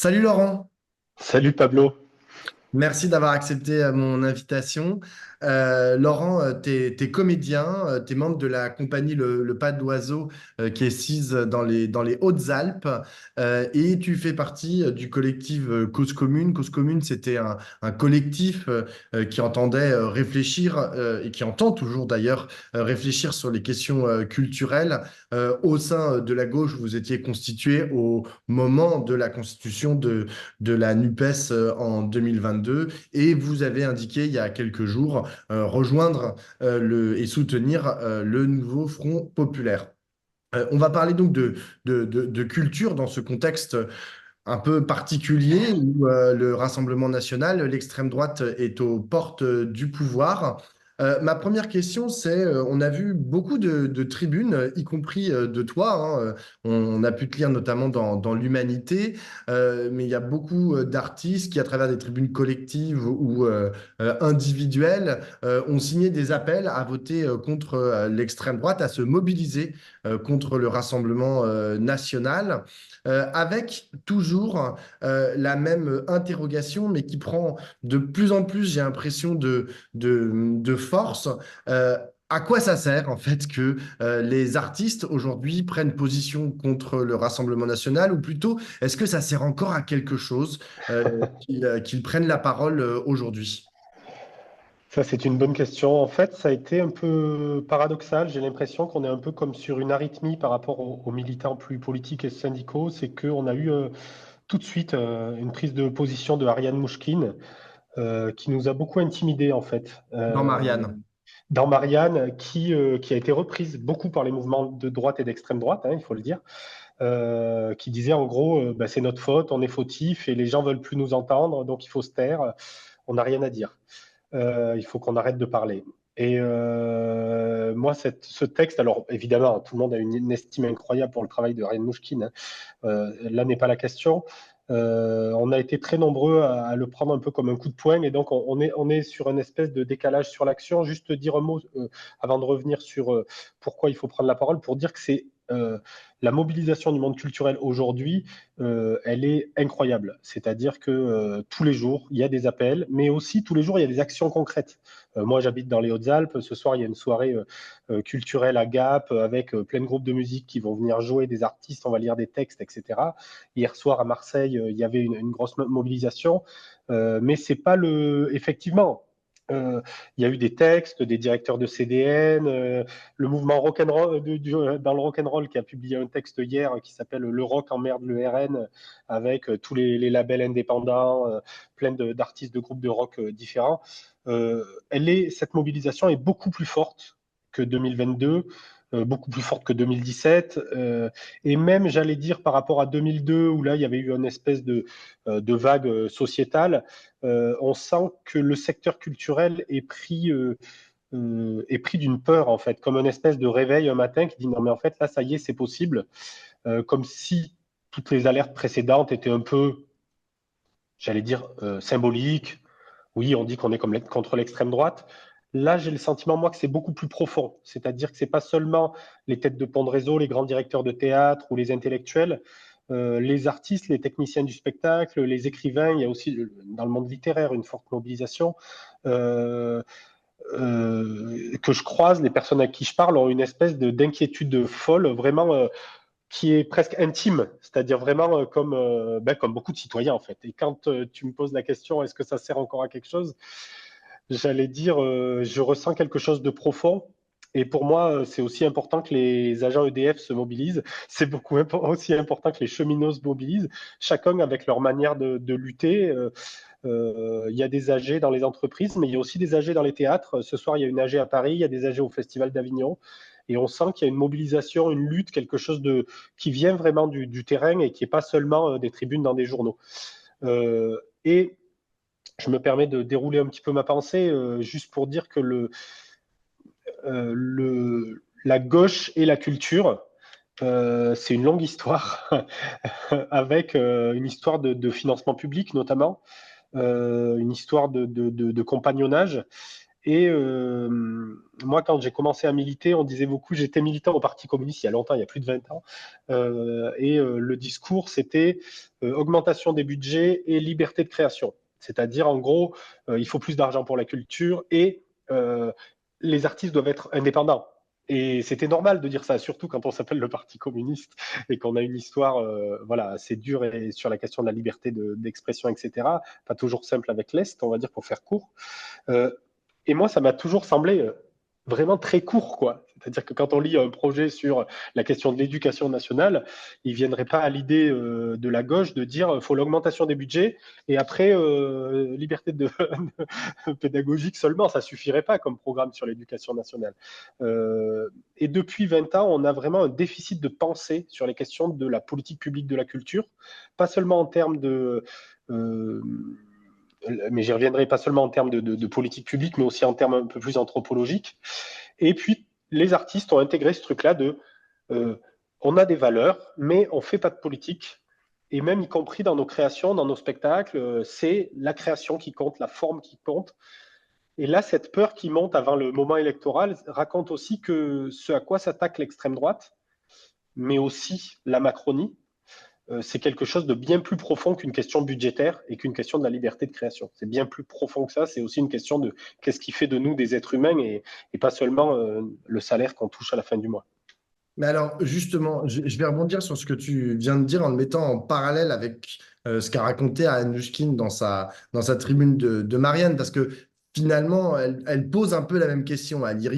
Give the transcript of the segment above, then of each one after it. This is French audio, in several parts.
Salut Laurent, Salut Pablo. merci d'avoir accepté mon invitation. Laurent, tu es comédien, tu es membre de la compagnie Le Pas d'Oiseau qui est sise dans les Hautes-Alpes et tu fais partie du collectif Cause Commune. Cause Commune, c'était un collectif qui entendait réfléchir et qui entend toujours d'ailleurs réfléchir sur les questions culturelles. Au sein de la gauche, vous étiez constitué au moment de la constitution de la NUPES en 2022 et vous avez indiqué il y a quelques jours rejoindre et soutenir le nouveau Front populaire. On va parler donc de culture dans ce contexte un peu particulier où le Rassemblement national, l'extrême droite est aux portes du pouvoir. Ma première question, c'est, on a vu beaucoup de tribunes, y compris de toi, hein, on a pu te lire notamment dans l'Humanité, mais il y a beaucoup d'artistes qui, à travers des tribunes collectives ou individuelles, ont signé des appels à voter contre l'extrême droite, à se mobiliser contre le Rassemblement national avec toujours la même interrogation, mais qui prend de plus en plus, j'ai l'impression, de force. À quoi ça sert en fait que les artistes aujourd'hui prennent position contre le Rassemblement national, ou plutôt est-ce que ça sert encore à quelque chose qu'ils prennent la parole aujourd'hui? Ça, c'est une bonne question. En fait, ça a été un peu paradoxal. J'ai l'impression qu'on est un peu comme sur une arythmie par rapport aux militants plus politiques et syndicaux. C'est qu'on a eu tout de suite une prise de position de Ariane Mouchkine qui nous a beaucoup intimidés, en fait. Dans Marianne. Dans Marianne, qui a été reprise beaucoup par les mouvements de droite et d'extrême droite, hein, il faut le dire, qui disait en gros, bah, c'est notre faute, on est fautif et les gens veulent plus nous entendre, donc il faut se taire, on n'a rien à dire. Il faut qu'on arrête de parler. Et moi, ce texte, alors évidemment, tout le monde a une estime incroyable pour le travail de Ryan Mouchkine, hein. Là n'est pas la question. On a été très nombreux à le prendre un peu comme un coup de poing, et donc on est sur une espèce de décalage sur l'action. Juste dire un mot avant de revenir sur pourquoi il faut prendre la parole, pour dire que c'est la mobilisation du monde culturel aujourd'hui, elle est incroyable. C'est-à-dire que tous les jours, il y a des appels, mais aussi tous les jours, il y a des actions concrètes. Moi, j'habite dans les Hautes-Alpes. Ce soir, il y a une soirée culturelle à Gap avec plein de groupes de musique qui vont venir jouer, des artistes, on va lire des textes, etc. Hier soir, à Marseille, il y avait une grosse mobilisation. Mais c'est pas le... Effectivement, il y a eu des textes, des directeurs de CDN, le mouvement rock'n'roll, dans le rock'n'roll qui a publié un texte hier qui s'appelle Le rock emmerde le RN, avec tous les labels indépendants, plein d'artistes de groupes de rock différents. Cette mobilisation est beaucoup plus forte que 2022, beaucoup plus forte que 2017, et même, j'allais dire, par rapport à 2002, où là, il y avait eu une espèce de vague sociétale, on sent que le secteur culturel est pris d'une peur, en fait, comme une espèce de réveil un matin qui dit non, mais en fait, là, ça y est, c'est possible, comme si toutes les alertes précédentes étaient un peu, j'allais dire, symboliques. Oui, on dit qu'on est contre l'extrême droite. Là, j'ai le sentiment, moi, que c'est beaucoup plus profond. C'est-à-dire que ce n'est pas seulement les têtes de pont de réseau, les grands directeurs de théâtre ou les intellectuels, les artistes, les techniciens du spectacle, les écrivains. Il y a aussi, dans le monde littéraire, une forte mobilisation. Euh, que je croise, les personnes à qui je parle ont une espèce d'inquiétude folle, vraiment, qui est presque intime, c'est-à-dire vraiment comme beaucoup de citoyens, en fait. Et quand tu me poses la question, est-ce que ça sert encore à quelque chose, j'allais dire, je ressens quelque chose de profond. Et pour moi, c'est aussi important que les agents EDF se mobilisent. C'est aussi important que les cheminots se mobilisent, chacun avec leur manière de lutter. Il y a des AG dans les entreprises, mais il y a aussi des AG dans les théâtres. Ce soir, il y a une AG à Paris, il y a des AG au Festival d'Avignon. Et on sent qu'il y a une mobilisation, une lutte, quelque chose qui vient vraiment du terrain et qui n'est pas seulement des tribunes dans des journaux. Et je me permets de dérouler un petit peu ma pensée, juste pour dire que la gauche et la culture, c'est une longue histoire, avec une histoire de financement public notamment, une histoire de compagnonnage. Et moi, quand j'ai commencé à militer, on disait beaucoup, j'étais militant au Parti communiste il y a longtemps, il y a plus de 20 ans, le discours, c'était augmentation des budgets et liberté de création. C'est-à-dire, en gros, il faut plus d'argent pour la culture et les artistes doivent être indépendants. Et c'était normal de dire ça, surtout quand on s'appelle le Parti communiste et qu'on a une histoire voilà, assez dure et sur la question de la liberté d'expression, etc. Pas toujours simple avec l'Est, on va dire, pour faire court. Euh, et moi, ça m'a toujours semblé vraiment très court, quoi. C'est-à-dire que quand on lit un projet sur la question de l'éducation nationale, il ne viendrait pas à l'idée de la gauche de dire faut l'augmentation des budgets et après liberté pédagogique seulement, ça ne suffirait pas comme programme sur l'éducation nationale. Et depuis 20 ans, on a vraiment un déficit de pensée sur les questions de la politique publique de la culture, pas seulement en termes de mais j'y reviendrai pas seulement en termes de politique publique, mais aussi en termes un peu plus anthropologiques. Et puis, les artistes ont intégré ce truc-là de on a des valeurs, mais on ne fait pas de politique. Et même y compris dans nos créations, dans nos spectacles, c'est la création qui compte, la forme qui compte. Et là, cette peur qui monte avant le moment électoral raconte aussi que ce à quoi s'attaque l'extrême droite, mais aussi la Macronie, c'est quelque chose de bien plus profond qu'une question budgétaire et qu'une question de la liberté de création. C'est bien plus profond que ça. C'est aussi une question de qu'est-ce qui fait de nous des êtres humains et pas seulement le salaire qu'on touche à la fin du mois. Mais alors, justement, je vais rebondir sur ce que tu viens de dire en le mettant en parallèle avec ce qu'a raconté Anouchkine dans sa tribune de Marianne, parce que finalement, elle pose un peu la même question. Elle y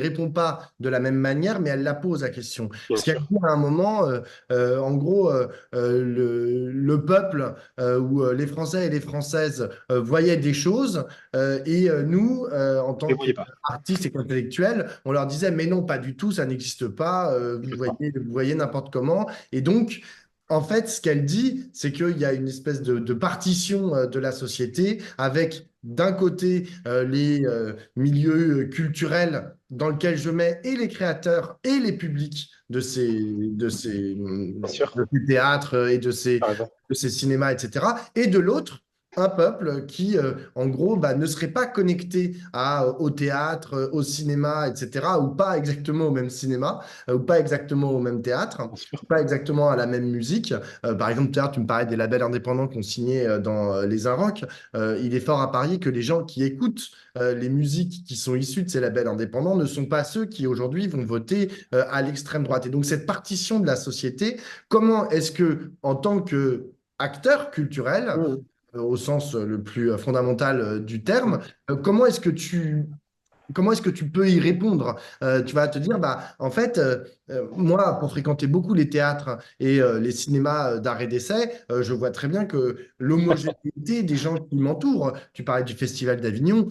répond pas de la même manière, mais elle la pose la question. Bien Parce qu'elle sûr. dit à un moment, en gros, le peuple ou les Français et les Françaises voyaient des choses nous, en Ne tant voyez pas. qu'artistes et qu'intellectuels, on leur disait, mais non, pas du tout, ça n'existe pas, vous voyez n'importe comment. Et donc, en fait, ce qu'elle dit, c'est qu'il y a une espèce de partition de la société avec d'un côté les milieux culturels dans lesquels je mets et les créateurs et les publics Bien sûr. de ces théâtres et T'as raison. de ces cinémas, etc. Et de l'autre, un peuple qui, en gros, bah, ne serait pas connecté au théâtre, au cinéma, etc., ou pas exactement au même cinéma, ou pas exactement au même théâtre, Bien sûr. pas exactement à la même musique. Par exemple, tout à l'heure, tu me parlais des labels indépendants qu'on signait dans les Inrocks. Il est fort à parier que les gens qui écoutent les musiques qui sont issues de ces labels indépendants ne sont pas ceux qui aujourd'hui vont voter à l'extrême droite. Et donc, cette partition de la société, comment est-ce que, en tant que acteur culturel, Mmh. au sens le plus fondamental du terme, comment est-ce que comment est-ce que tu peux y répondre? Tu vas te dire, bah, en fait, moi, pour fréquenter beaucoup les théâtres et les cinémas d'art et d'essai, je vois très bien que l'homogénéité des gens qui m'entourent, tu parlais du Festival d'Avignon,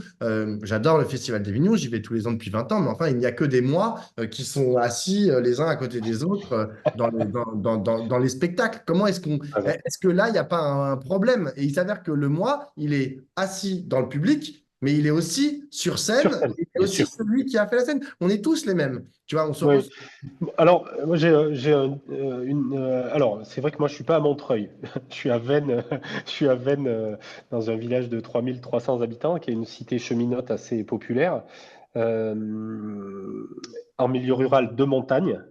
j'adore le Festival d'Avignon, j'y vais tous les ans depuis 20 ans, mais enfin, il n'y a que des mois qui sont assis les uns à côté des autres dans les spectacles. Comment est-ce que là, il n'y a pas un problème? Et il s'avère que le mois, il est assis dans le public, mais il est aussi sur Sur scène, scène, et bien aussi sûr. celui qui a fait la scène. On est tous les mêmes. Tu vois, on se Oui. reçoit. Alors, moi, alors, c'est vrai que moi, je suis pas à Montreuil. Je suis à Vennes, je suis à Vennes, dans un village de 3300 habitants, qui est une cité cheminote assez populaire, euh, en milieu rural de montagne.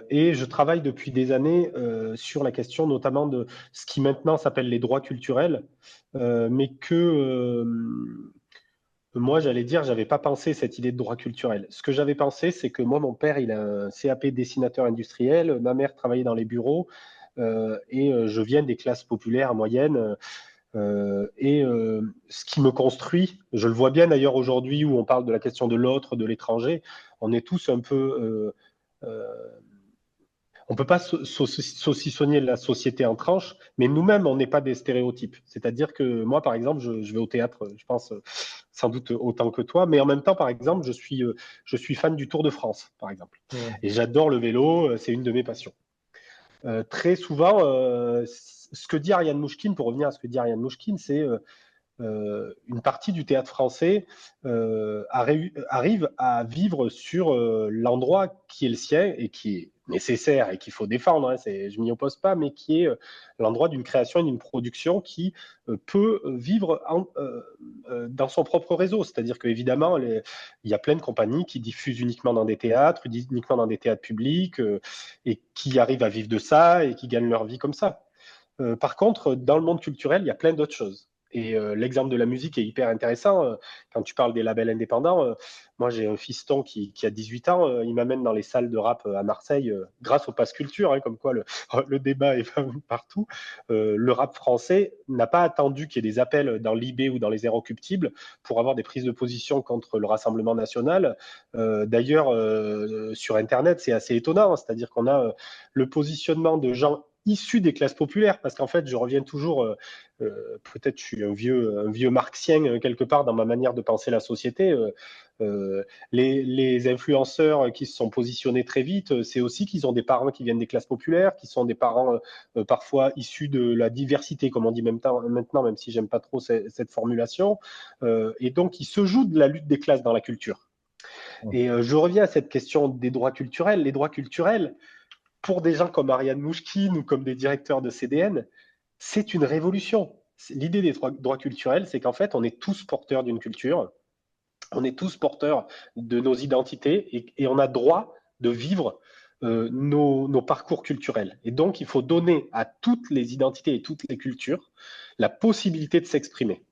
Et je travaille depuis des années sur la question notamment de ce qui maintenant s'appelle les droits culturels, mais que moi, j'allais dire, j'avais pas pensé cette idée de droit culturel. Ce que j'avais pensé, c'est que moi, mon père, il a un CAP dessinateur industriel, ma mère travaillait dans les bureaux, je viens des classes populaires moyennes. Ce qui me construit, je le vois bien d'ailleurs aujourd'hui où on parle de la question de l'autre, de l'étranger, on est tous un peu on ne peut pas saucissonner la société en tranches, mais nous-mêmes, on n'est pas des stéréotypes. C'est-à-dire que moi, par exemple, je vais au théâtre, je pense, sans doute autant que toi, mais en même temps, par exemple, je suis fan du Tour de France, par exemple. Ouais. Et j'adore le vélo, c'est une de mes passions. Très souvent, ce que dit Ariane Mouchkine, pour revenir à ce que dit Ariane Mouchkine, c'est une partie du théâtre français arrive à vivre sur l'endroit qui est le sien et qui est nécessaire et qu'il faut défendre, hein, je m'y oppose pas, mais qui est l'endroit d'une création et d'une production qui peut vivre dans son propre réseau. C'est-à-dire qu'évidemment, il y a plein de compagnies qui diffusent uniquement dans des théâtres, uniquement dans des théâtres publics, et qui arrivent à vivre de ça et qui gagnent leur vie comme ça. Par contre, dans le monde culturel, il y a plein d'autres choses. Et l'exemple de la musique est hyper intéressant. Quand tu parles des labels indépendants, moi j'ai un fiston qui a 18 ans, il m'amène dans les salles de rap à Marseille grâce au Pass Culture, hein, comme quoi le débat est partout. Le rap français n'a pas attendu qu'il y ait des appels dans l'IB ou dans les Inrecuptibles pour avoir des prises de position contre le Rassemblement national. D'ailleurs, sur Internet, c'est assez étonnant, c'est-à-dire qu'on a le positionnement de gens issus des classes populaires, parce qu'en fait, je reviens toujours, peut-être je suis un vieux marxien quelque part dans ma manière de penser la société. Les influenceurs qui se sont positionnés très vite, c'est aussi qu'ils ont des parents qui viennent des classes populaires, qui sont des parents parfois issus de la diversité, comme on dit maintenant, même si j'aime pas trop cette formulation. Et donc, il se joue de la lutte des classes dans la culture. Et je reviens à cette question des droits culturels. Les droits culturels, pour des gens comme Ariane Mouchkine ou comme des directeurs de CDN, c'est une révolution. L'idée des droits culturels, c'est qu'en fait, on est tous porteurs d'une culture, on est tous porteurs de nos identités et on a droit de vivre nos parcours culturels. Et donc, il faut donner à toutes les identités et toutes les cultures la possibilité de s'exprimer.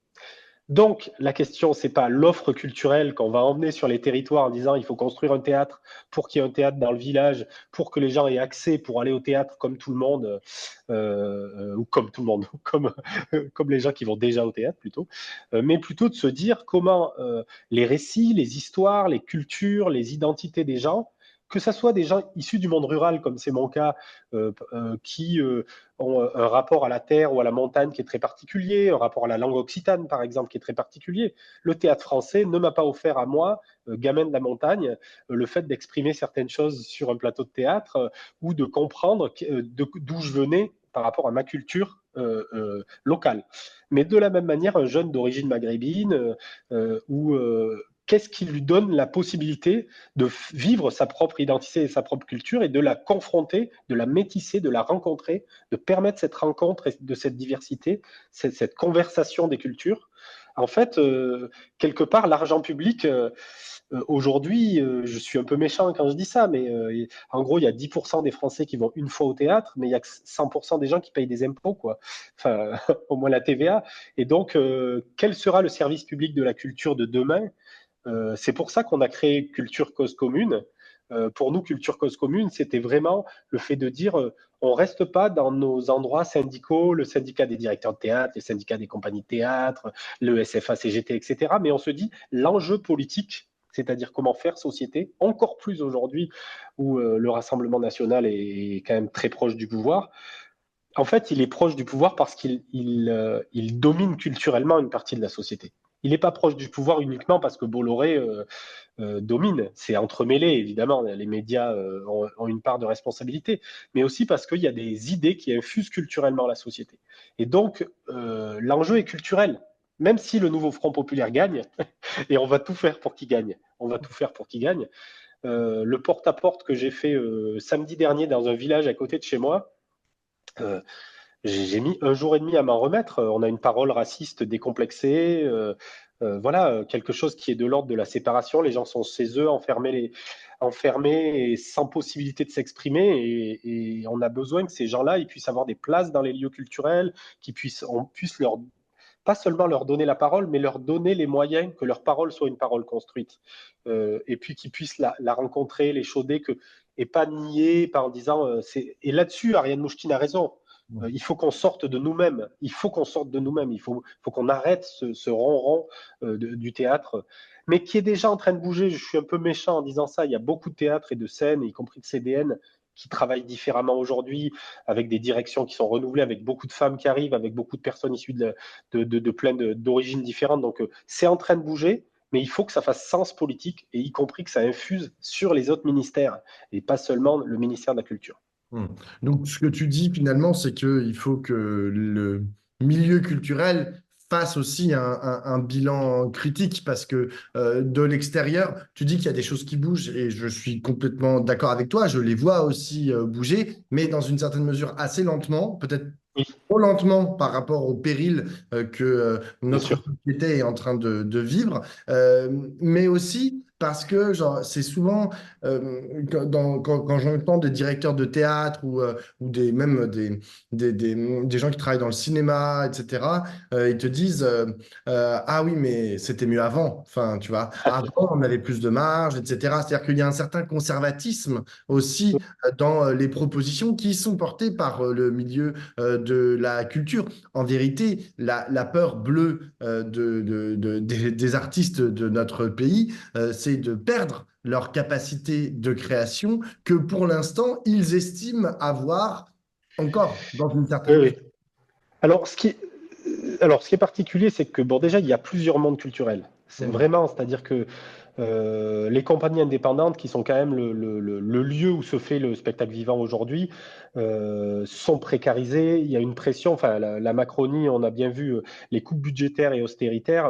Donc, la question, c'est pas l'offre culturelle qu'on va emmener sur les territoires en disant il faut construire un théâtre pour qu'il y ait un théâtre dans le village, pour que les gens aient accès pour aller au théâtre comme tout le monde, ou comme tout le monde, comme les gens qui vont déjà au théâtre plutôt, mais plutôt de se dire comment les récits, les histoires, les cultures, les identités des gens, que ce soit des gens issus du monde rural, comme c'est mon cas, qui ont un rapport à la terre ou à la montagne qui est très particulier, un rapport à la langue occitane, par exemple, qui est très particulier. Le théâtre français ne m'a pas offert à moi, gamin de la montagne, le fait d'exprimer certaines choses sur un plateau de théâtre ou de comprendre d'où je venais par rapport à ma culture locale. Mais de la même manière, un jeune d'origine maghrébine ou qu'est-ce qui lui donne la possibilité de vivre sa propre identité et sa propre culture et de la confronter, de la métisser, de la rencontrer, de permettre cette rencontre et de cette diversité, cette conversation des cultures. En fait, quelque part, l'argent public, aujourd'hui, je suis un peu méchant quand je dis ça, mais en gros, il y a 10% des Français qui vont une fois au théâtre, mais il y a que 100% des gens qui payent des impôts, quoi. Enfin, au moins la TVA. Et donc, quel sera le service public de la culture de demain? C'est pour ça qu'on a créé Culture Cause Commune. Pour nous, Culture Cause Commune, c'était vraiment le fait de dire on reste pas dans nos endroits syndicaux, le syndicat des directeurs de théâtre, les syndicats des compagnies de théâtre, le SFA-CGT, etc. Mais on se dit l'enjeu politique, c'est-à-dire comment faire société, encore plus aujourd'hui où le Rassemblement national est quand même très proche du pouvoir. En fait, il est proche du pouvoir parce qu'il domine culturellement une partie de la société. Il n'est pas proche du pouvoir uniquement parce que Bolloré domine. C'est entremêlé, évidemment. Les médias ont une part de responsabilité, mais aussi parce qu'il y a des idées qui infusent culturellement la société. Et donc, l'enjeu est culturel. Même si le nouveau Front populaire gagne, et on va tout faire pour qu'il gagne, on va tout faire pour qu'il gagne. Le porte-à-porte que j'ai fait samedi dernier dans un village à côté de chez moi, j'ai mis un jour et demi à m'en remettre. On a une parole raciste décomplexée, voilà, quelque chose qui est de l'ordre de la séparation. Les gens sont chez eux, enfermés et sans possibilité de s'exprimer. Et on a besoin que ces gens-là ils puissent avoir des places dans les lieux culturels, on puisse pas seulement leur donner la parole, mais leur donner les moyens que leur parole soit une parole construite. Et puis qu'ils puissent la rencontrer, l'échauder, et pas nier, pas en disant. Et là-dessus, Ariane Mouchkine a raison. Il faut qu'on sorte de nous-mêmes. Il faut qu'on sorte de nous-mêmes. Il faut qu'on arrête ce ronron du théâtre, mais qui est déjà en train de bouger. Je suis un peu méchant en disant ça. Il y a beaucoup de théâtres et de scènes, y compris de CDN, qui travaillent différemment aujourd'hui, avec des directions qui sont renouvelées, avec beaucoup de femmes qui arrivent, avec beaucoup de personnes issues de plein d'origines différentes. Donc, c'est en train de bouger, mais il faut que ça fasse sens politique, et y compris que ça infuse sur les autres ministères, et pas seulement le ministère de la Culture. Hmm. Donc, ce que tu dis finalement, c'est qu'il faut que le milieu culturel fasse aussi un bilan critique parce que de l'extérieur, tu dis qu'il y a des choses qui bougent et je suis complètement d'accord avec toi. Je les vois aussi bouger, mais dans une certaine mesure assez lentement, peut-être Oui, trop lentement par rapport au péril que bien notre sûr. société est en train de vivre, mais aussi parce que genre, c'est souvent, quand j'entends des directeurs de théâtre ou même des gens qui travaillent dans le cinéma, etc., ils te disent ah oui, mais c'était mieux avant. Enfin, tu vois, avant, on avait plus de marge, etc. C'est-à-dire qu'il y a un certain conservatisme aussi dans les propositions qui sont portées par le milieu de la culture. En vérité, la peur bleue des artistes de notre pays, c'est de perdre leur capacité de création que pour l'instant, ils estiment avoir encore dans une Oui, certaine oui. mesure. Alors, ce qui est particulier, c'est que bon, déjà, il y a plusieurs mondes culturels. C'est Mm. vraiment, c'est-à-dire que les compagnies indépendantes, qui sont quand même le lieu où se fait le spectacle vivant aujourd'hui, sont précarisées. Il y a une pression. Enfin, la Macronie, on a bien vu les coupes budgétaires et austéritaires.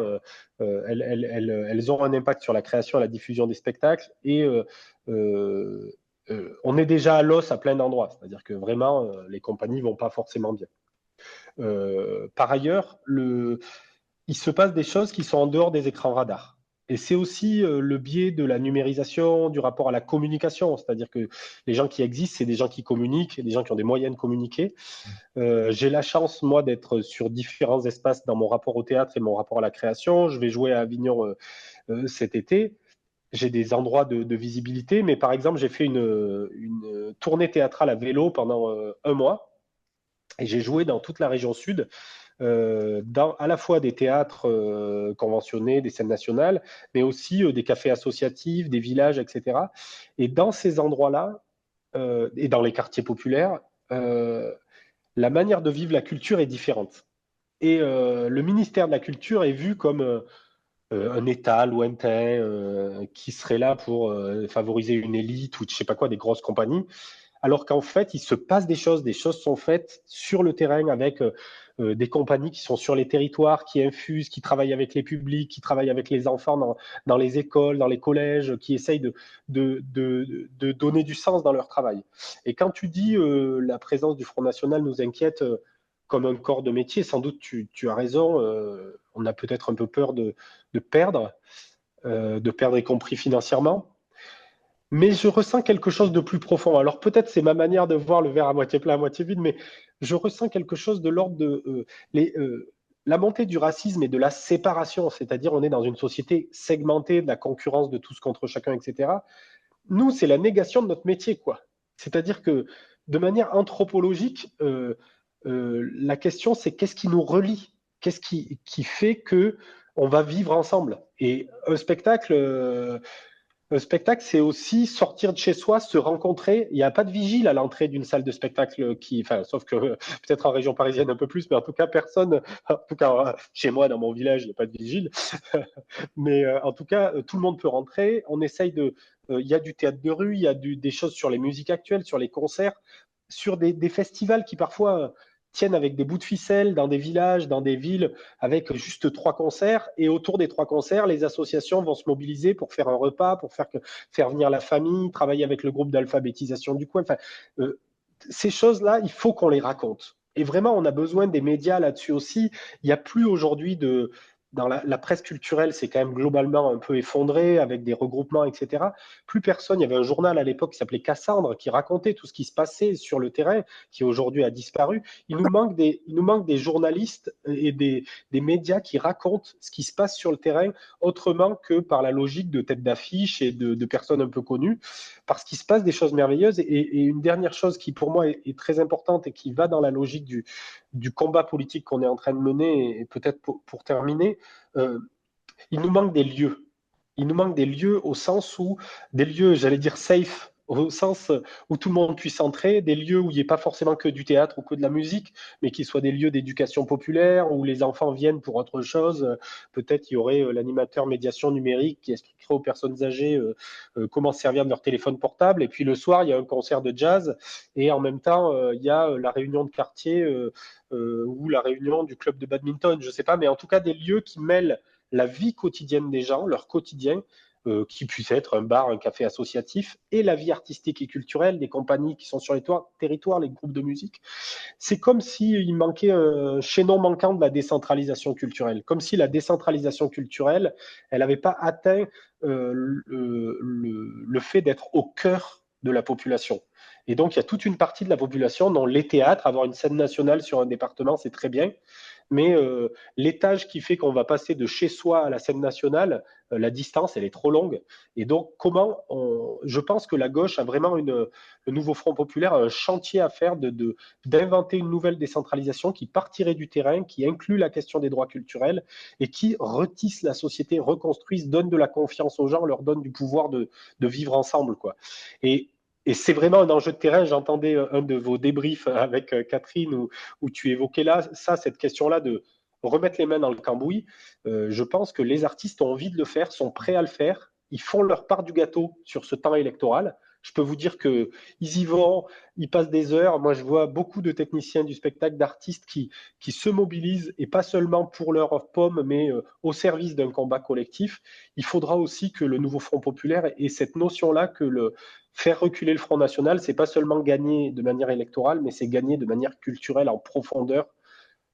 Elles ont un impact sur la création et la diffusion des spectacles. Et euh, on est déjà à l'os à plein d'endroits. C'est-à-dire que vraiment, les compagnies vont pas forcément bien. Par ailleurs, il se passe des choses qui sont en dehors des écrans radars. Et c'est aussi le biais de la numérisation, du rapport à la communication. C'est-à-dire que les gens qui existent, c'est des gens qui communiquent, des gens qui ont des moyens de communiquer. J'ai la chance, moi, d'être sur différents espaces dans mon rapport au théâtre et mon rapport à la création. Je vais jouer à Avignon cet été. J'ai des endroits de visibilité, mais par exemple, j'ai fait une tournée théâtrale à vélo pendant un mois. Et j'ai joué dans toute la région sud, dans à la fois des théâtres conventionnés, des scènes nationales, mais aussi des cafés associatifs, des villages, etc. Et dans ces endroits-là, et dans les quartiers populaires, euh, la manière de vivre la culture est différente. Et le ministère de la Culture est vu comme un État lointain qui serait là pour favoriser une élite ou je sais pas quoi, des grosses compagnies, alors qu'en fait, il se passe des choses sont faites sur le terrain avec des compagnies qui sont sur les territoires, qui infusent, qui travaillent avec les publics, qui travaillent avec les enfants dans les écoles, dans les collèges, qui essayent de donner du sens dans leur travail. Et quand tu dis la présence du Front National nous inquiète comme un corps de métier, sans doute tu as raison, on a peut-être un peu peur de perdre y compris financièrement. Mais je ressens quelque chose de plus profond. Alors peut-être c'est ma manière de voir le verre à moitié plein, à moitié vide, mais je ressens quelque chose de l'ordre de la montée du racisme et de la séparation, c'est-à-dire on est dans une société segmentée, de la concurrence de tous contre chacun, etc. Nous, c'est la négation de notre métier, quoi. C'est-à-dire que de manière anthropologique, la question c'est qu'est-ce qui nous relie? Qu'est-ce qui fait que on va vivre ensemble? Et un spectacle, c'est aussi sortir de chez soi, se rencontrer. Il n'y a pas de vigile à l'entrée d'une salle de spectacle enfin, sauf que peut-être en région parisienne un peu plus, mais en tout cas, personne, en tout cas, chez moi, dans mon village, il n'y a pas de vigile. Mais en tout cas, tout le monde peut rentrer. On essaye il y a du théâtre de rue, il y a des choses sur les musiques actuelles, sur les concerts, sur des festivals qui parfois tiennent avec des bouts de ficelle dans des villages, dans des villes, avec juste 3 concerts. Et autour des 3 concerts, les associations vont se mobiliser pour faire un repas, pour faire venir la famille, travailler avec le groupe d'alphabétisation du coin. Enfin, euh, ces choses-là, il faut qu'on les raconte. Et vraiment, on a besoin des médias là-dessus aussi. Il n'y a plus aujourd'hui dans la presse culturelle, c'est quand même globalement un peu effondré avec des regroupements, etc. Plus personne. Il y avait un journal à l'époque qui s'appelait Cassandre qui racontait tout ce qui se passait sur le terrain, qui aujourd'hui a disparu. Il nous manque des journalistes et des médias qui racontent ce qui se passe sur le terrain autrement que par la logique de tête d'affiche et de personnes un peu connues, parce qu'il se passe des choses merveilleuses. Et une dernière chose qui pour moi est très importante et qui va dans la logique du combat politique qu'on est en train de mener, et peut-être pour terminer, euh, il nous manque des lieux. Il nous manque des lieux au sens où des lieux, j'allais dire safe, au sens où tout le monde puisse entrer, des lieux où il n'y ait pas forcément que du théâtre ou que de la musique, mais qui soient des lieux d'éducation populaire, où les enfants viennent pour autre chose. Peut-être il y aurait l'animateur médiation numérique qui expliquerait aux personnes âgées comment se servir de leur téléphone portable. Et puis le soir, il y a un concert de jazz, et en même temps, il y a la réunion de quartier ou la réunion du club de badminton, je ne sais pas, mais en tout cas des lieux qui mêlent la vie quotidienne des gens, leur quotidien, qui puisse être un bar, un café associatif, et la vie artistique et culturelle des compagnies qui sont sur les territoires, les groupes de musique. C'est comme s'il manquait un chaînon manquant de la décentralisation culturelle, comme si la décentralisation culturelle, elle n'avait pas atteint le fait d'être au cœur de la population. Et donc, il y a toute une partie de la population dont les théâtres, avoir une scène nationale sur un département, c'est très bien, mais l'étage qui fait qu'on va passer de chez soi à la scène nationale, la distance, elle est trop longue. Et donc, je pense que la gauche a vraiment le nouveau Front populaire a un chantier à faire d'inventer une nouvelle décentralisation qui partirait du terrain, qui inclut la question des droits culturels et qui retisse la société, reconstruise, donne de la confiance aux gens, leur donne du pouvoir de vivre ensemble, quoi. Et et c'est vraiment un enjeu de terrain. J'entendais un de vos débriefs avec Catherine où tu évoquais là, cette question-là de remettre les mains dans le cambouis. Je pense que les artistes ont envie de le faire, sont prêts à le faire. Ils font leur part du gâteau sur ce temps électoral. Je peux vous dire qu'ils y vont, ils passent des heures. Moi, je vois beaucoup de techniciens du spectacle, d'artistes qui se mobilisent, et pas seulement pour leur pomme, mais au service d'un combat collectif. Il faudra aussi que le nouveau Front populaire ait cette notion-là que faire reculer le Front National, c'est pas seulement gagner de manière électorale, mais c'est gagner de manière culturelle en profondeur,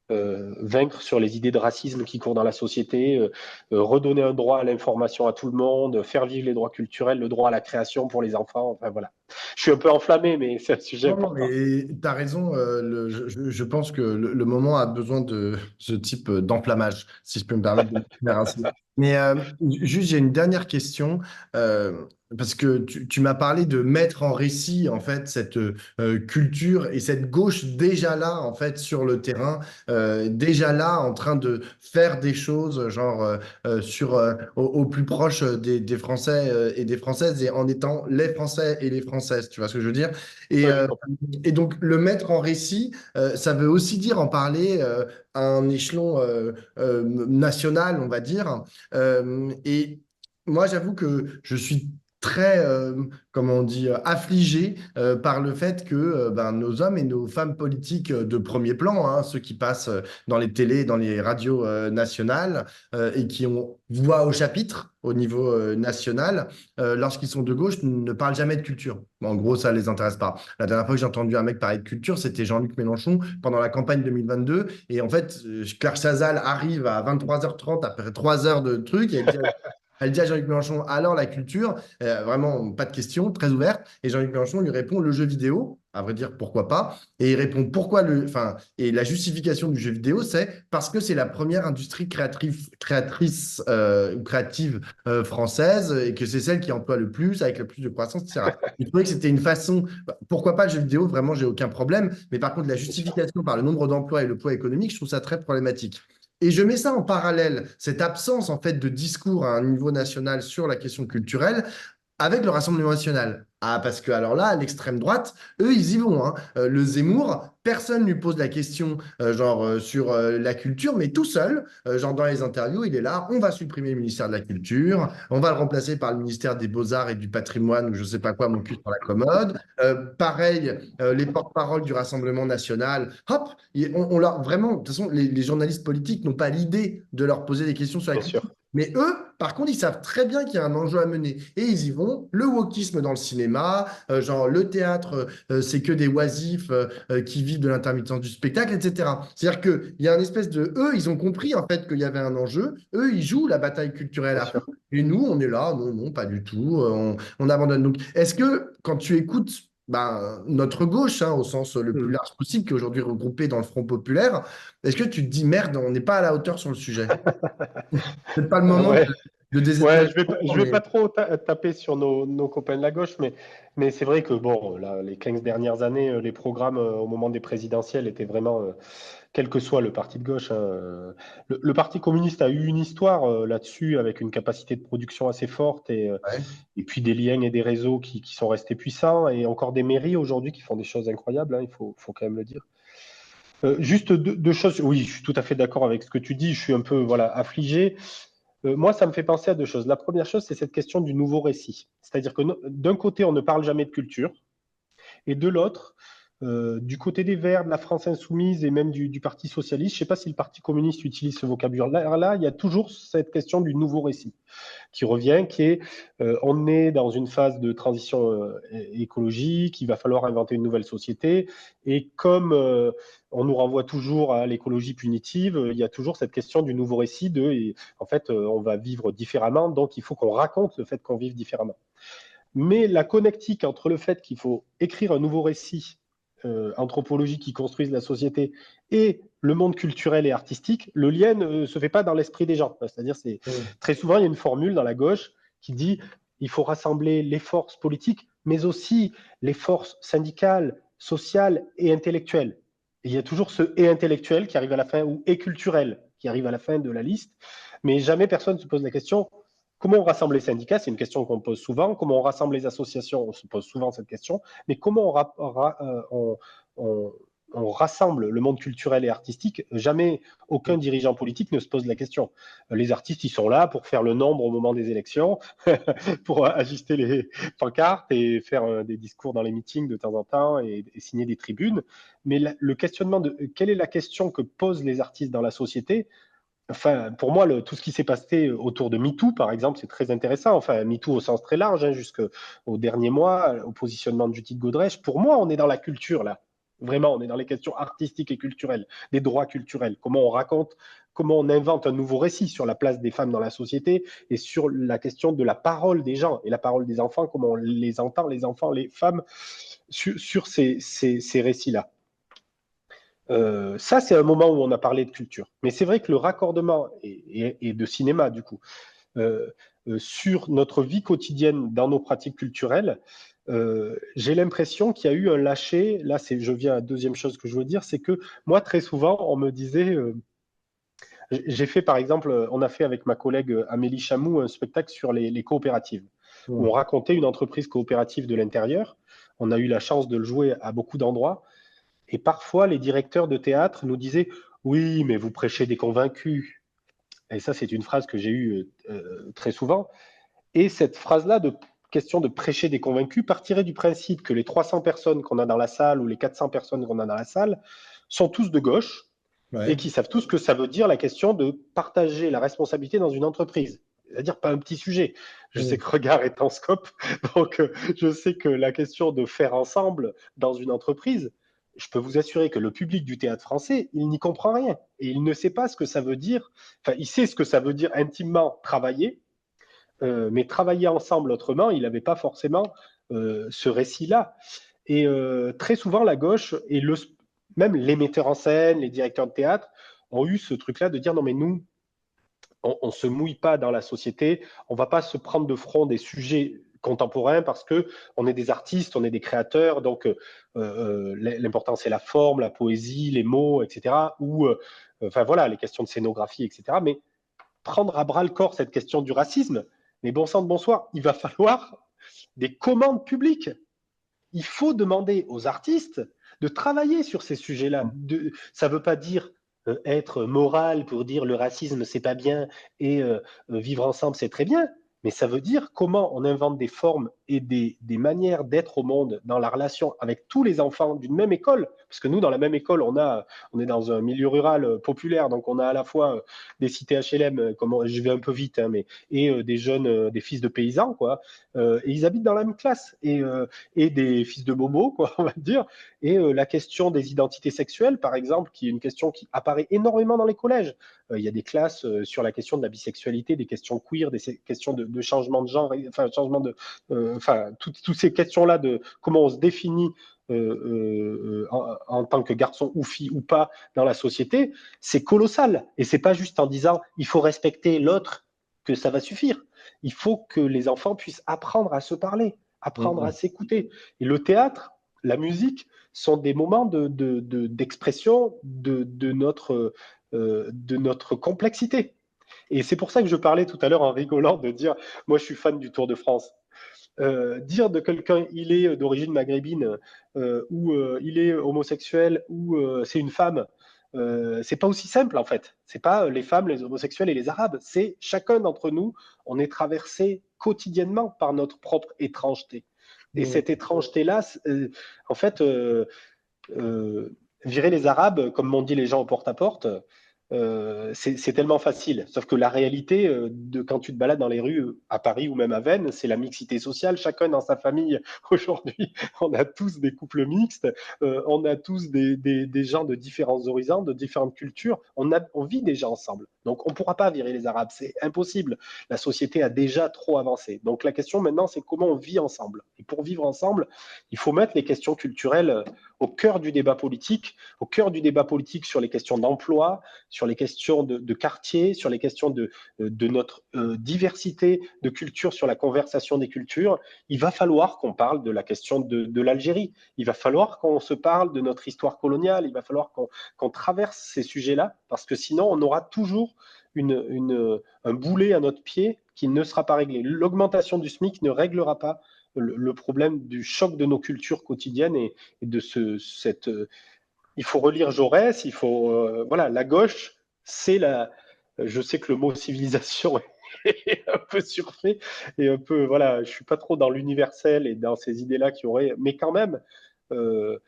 vaincre sur les idées de racisme qui courent dans la société, redonner un droit à l'information à tout le monde, faire vivre les droits culturels, le droit à la création pour les enfants. Enfin voilà. Je suis un peu enflammé, mais c'est un sujet Non, non, important. mais tu as raison. Je pense que le moment a besoin de ce type d'enflammage, si je peux me permettre de le faire ainsi. Mais juste, j'ai une dernière question. euh, Parce que tu m'as parlé de mettre en récit, en fait, cette culture et cette gauche déjà là, en fait, sur le terrain, déjà là, en train de faire des choses, genre au plus proche des Français et des Françaises, et en étant les Français et les Françaises. Tu vois ce que je veux dire? Et, Ouais, j'ai euh, compris. et donc, le mettre en récit, ça veut aussi dire en parler à un échelon national, on va dire. Et moi, j'avoue que je suis très, comment on dit, affligé par le fait que ben, nos hommes et nos femmes politiques de premier plan, hein, ceux qui passent dans les télés, dans les radios nationales et qui ont voix au chapitre au niveau national, lorsqu'ils sont de gauche, ne parlent jamais de culture. Bon, en gros, ça ne les intéresse pas. La dernière fois que j'ai entendu un mec parler de culture, c'était Jean-Luc Mélenchon pendant la campagne 2022. Et en fait, Claire Chazal arrive à 23h30 après 3 heures de trucs et elle dit à Jean-Luc Mélenchon, alors la culture, vraiment pas de question, très ouverte. Et Jean-Luc Mélenchon lui répond le jeu vidéo, à vrai dire pourquoi pas. Et il répond pourquoi enfin, et la justification du jeu vidéo, c'est parce que c'est la première industrie créatrice ou créative française et que c'est celle qui emploie le plus, avec le plus de croissance, etc. Il trouvait que c'était une façon, pourquoi pas le jeu vidéo, vraiment, j'ai aucun problème. Mais par contre, la Bien sûr. justification par le nombre d'emplois et le poids économique, je trouve ça très problématique. Et je mets ça en parallèle, cette absence en fait de discours à un niveau national sur la question culturelle, avec le Rassemblement national. Ah, parce que alors là, l'extrême droite, eux, ils y vont, hein. Le Zemmour, personne ne lui pose la question, genre sur la culture, mais tout seul, genre dans les interviews, il est là, on va supprimer le ministère de la Culture, on va le remplacer par le ministère des Beaux-Arts et du Patrimoine, ou je sais pas quoi, mon cul sur la commode. Pareil, les porte-paroles du Rassemblement national, hop, on leur, vraiment, de toute façon, les journalistes politiques n'ont pas l'idée de leur poser des questions sur la Bien culture. sûr. Mais eux, par contre, ils savent très bien qu'il y a un enjeu à mener. Et ils y vont. Le wokisme dans le cinéma, genre le théâtre, c'est que des oisifs qui vivent de l'intermittence du spectacle, etc. C'est-à-dire qu'il y a une espèce de... Eux, ils ont compris en fait qu'il y avait un enjeu. Eux, ils jouent la bataille culturelle Bien à fond. sûr. Et nous, on est là, non, non, pas du tout. On abandonne. Donc, est-ce que quand tu écoutes ben, notre gauche, hein, au sens le plus Hmm. large possible, qui est aujourd'hui regroupée dans le Front populaire, est-ce que tu te dis, merde, on n'est pas à la hauteur sur le sujet? C'est pas le moment Ouais. de Ouais, désespérer, je vais mais pas trop taper sur nos copains de la gauche, mais c'est vrai que bon, là, les 15 dernières années, les programmes au moment des présidentielles étaient vraiment quel que soit le parti de gauche, hein. Le Parti communiste a eu une histoire là-dessus, avec une capacité de production assez forte Ouais. et puis des liens et des réseaux qui sont restés puissants, et encore des mairies aujourd'hui qui font des choses incroyables, hein, il faut quand même le dire. Juste deux choses. Oui, je suis tout à fait d'accord avec ce que tu dis. Je suis un peu voilà, affligé. Moi, ça me fait penser à deux choses. La première chose, c'est cette question du nouveau récit. C'est-à-dire que d'un côté, on ne parle jamais de culture, et de l'autre, du côté des Verts, de la France Insoumise et même du Parti Socialiste, je ne sais pas si le Parti communiste utilise ce vocabulaire-là, il y a toujours cette question du nouveau récit qui revient, qui est on est dans une phase de transition écologique, il va falloir inventer une nouvelle société, et comme on nous renvoie toujours à l'écologie punitive, il y a toujours cette question du nouveau récit de, et, en fait, on va vivre différemment, donc il faut qu'on raconte le fait qu'on vive différemment. Mais la connectique entre le fait qu'il faut écrire un nouveau récit anthropologique qui construise la société et le monde culturel et artistique, le lien ne se fait pas dans l'esprit des gens. C'est-à-dire, c'est Mm. très souvent, il y a une formule dans la gauche qui dit il faut rassembler les forces politiques, mais aussi les forces syndicales, sociales et intellectuelles. Et il y a toujours ce et intellectuel qui arrive à la fin, ou et culturel qui arrive à la fin de la liste, mais jamais personne ne se pose la question comment on rassemble les syndicats, c'est une question qu'on pose souvent. Comment on rassemble les associations, on se pose souvent cette question. Mais comment on rassemble le monde culturel et artistique? Jamais aucun dirigeant politique ne se pose la question. Les artistes, ils sont là pour faire le nombre au moment des élections, pour ajuster les pancartes et faire des discours dans les meetings de temps en temps et signer des tribunes. Mais le questionnement de quelle est la question que posent les artistes dans la société, enfin, pour moi, tout ce qui s'est passé autour de MeToo, par exemple, c'est très intéressant. Enfin, MeToo au sens très large, hein, jusqu'au dernier mois, au positionnement de Judith Godrèche. Pour moi, on est dans la culture, là. Vraiment, on est dans les questions artistiques et culturelles, des droits culturels. Comment on raconte, comment on invente un nouveau récit sur la place des femmes dans la société et sur la question de la parole des gens et la parole des enfants, comment on les entend, les enfants, les femmes, sur ces récits-là. Ça, c'est un moment où on a parlé de culture. Mais c'est vrai que le raccordement, et de cinéma, du coup, euh, sur notre vie quotidienne dans nos pratiques culturelles, j'ai l'impression qu'il y a eu un lâcher. Là, je viens à la deuxième chose que je veux dire, c'est que moi, très souvent, on me disait, j'ai fait par exemple, on a fait avec ma collègue Amélie Chamou un spectacle sur les coopératives, où on Mm. racontait une entreprise coopérative de l'intérieur. On a eu la chance de le jouer à beaucoup d'endroits. Et parfois, les directeurs de théâtre nous disaient oui, mais vous prêchez des convaincus. Et ça, c'est une phrase que j'ai eue très souvent. Et cette phrase-là, de question de prêcher des convaincus, partirait du principe que les 300 personnes qu'on a dans la salle ou les 400 personnes qu'on a dans la salle sont tous de gauche et Ouais. qui savent tous ce que ça veut dire la question de partager la responsabilité dans une entreprise. C'est-à-dire pas un petit sujet. Je sais Mm. que Regard est en scope, donc je sais que la question de faire ensemble dans une entreprise, je peux vous assurer que le public du théâtre français, il n'y comprend rien. Et il ne sait pas ce que ça veut dire, enfin, il sait ce que ça veut dire intimement travailler, mais travailler ensemble autrement, il n'avait pas forcément ce récit-là. Et très souvent, la gauche et même les metteurs en scène, les directeurs de théâtre ont eu ce truc-là de dire non mais nous, on se mouille pas dans la société, on va pas se prendre de front des sujets contemporains parce que on est des artistes, on est des créateurs, donc l'important c'est la forme, la poésie, les mots, etc. Ou enfin voilà, les questions de scénographie, etc. Mais prendre à bras le corps cette question du racisme, mais bon sang de bonsoir, il va falloir des commandes publiques. Il faut demander aux artistes de travailler sur ces sujets-là. Ça ne veut pas dire être moral pour dire le racisme c'est pas bien et vivre ensemble c'est très bien, mais ça veut dire comment on invente des formes et des manières d'être au monde dans la relation avec tous les enfants d'une même école, parce que nous dans la même école on est dans un milieu rural populaire, donc on a à la fois des cités HLM, je vais un peu vite, hein, mais et des jeunes, des fils de paysans quoi, et ils habitent dans la même classe et des fils de bobos, quoi, on va dire. Et la question des identités sexuelles, par exemple, qui est une question qui apparaît énormément dans les collèges. Il y a des classes sur la question de la bisexualité, des questions queer, des questions de changement de genre, enfin, enfin, toutes ces questions-là de comment on se définit en tant que garçon ou fille ou pas dans la société, c'est colossal. Et c'est pas juste en disant il faut respecter l'autre que ça va suffire. Il faut que les enfants puissent apprendre à se parler, apprendre à Mm. s'écouter. Et le théâtre, la musique sont des moments d'expression de notre complexité. Et c'est pour ça que je parlais tout à l'heure en rigolant de dire, moi je suis fan du Tour de France. Dire de quelqu'un il est d'origine maghrébine ou il est homosexuel ou c'est une femme, c'est pas aussi simple en fait. C'est pas les femmes, les homosexuels et les arabes. C'est chacun d'entre nous, on est traversé quotidiennement par notre propre étrangeté. Et Mm. cette étrangeté-là, en fait, virer les arabes, comme m'ont dit les gens au porte-à-porte, c'est tellement facile. Sauf que la réalité de quand tu te balades dans les rues à Paris ou même à Vennes, c'est la mixité sociale. Chacun dans sa famille, aujourd'hui, on a tous des couples mixtes, on a tous des gens de différents horizons, de différentes cultures. On vit déjà ensemble. Donc on ne pourra pas virer les Arabes, c'est impossible. La société a déjà trop avancé. Donc la question maintenant, c'est comment on vit ensemble. Et pour vivre ensemble, il faut mettre les questions culturelles au cœur du débat politique, sur les questions d'emploi, sur les questions de quartier, sur les questions de notre diversité de culture, sur la conversation des cultures. Il va falloir qu'on parle de la question de l'Algérie. Il va falloir qu'on se parle de notre histoire coloniale. Il va falloir qu'on traverse ces sujets-là, parce que sinon, on aura toujours un boulet à notre pied qui ne sera pas réglé. L'augmentation du SMIC ne réglera pas le problème du choc de nos cultures quotidiennes et de cette. Il faut relire Jaurès, il faut. Voilà, la gauche, c'est la. Je sais que le mot civilisation est un peu surfait et un peu. Voilà, je suis pas trop dans l'universel et dans ces idées-là qui auraient. Mais quand même, euh,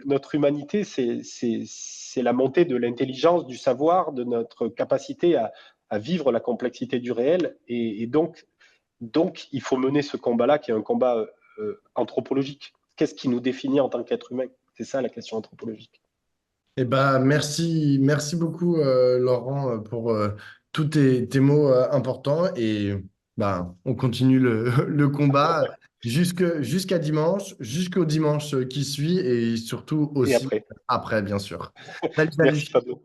notre humanité, c'est la montée de l'intelligence, du savoir, de notre capacité à vivre la complexité du réel. Et donc, il faut mener ce combat-là, qui est un combat anthropologique. Qu'est-ce qui nous définit en tant qu'être humain? C'est ça la question anthropologique. Eh ben, merci beaucoup, Laurent, pour tous tes mots importants. Et ben, on continue le combat jusqu'à dimanche, jusqu'au dimanche qui suit et surtout Et aussi après. après, bien sûr. Salut, Merci salut. Fabio.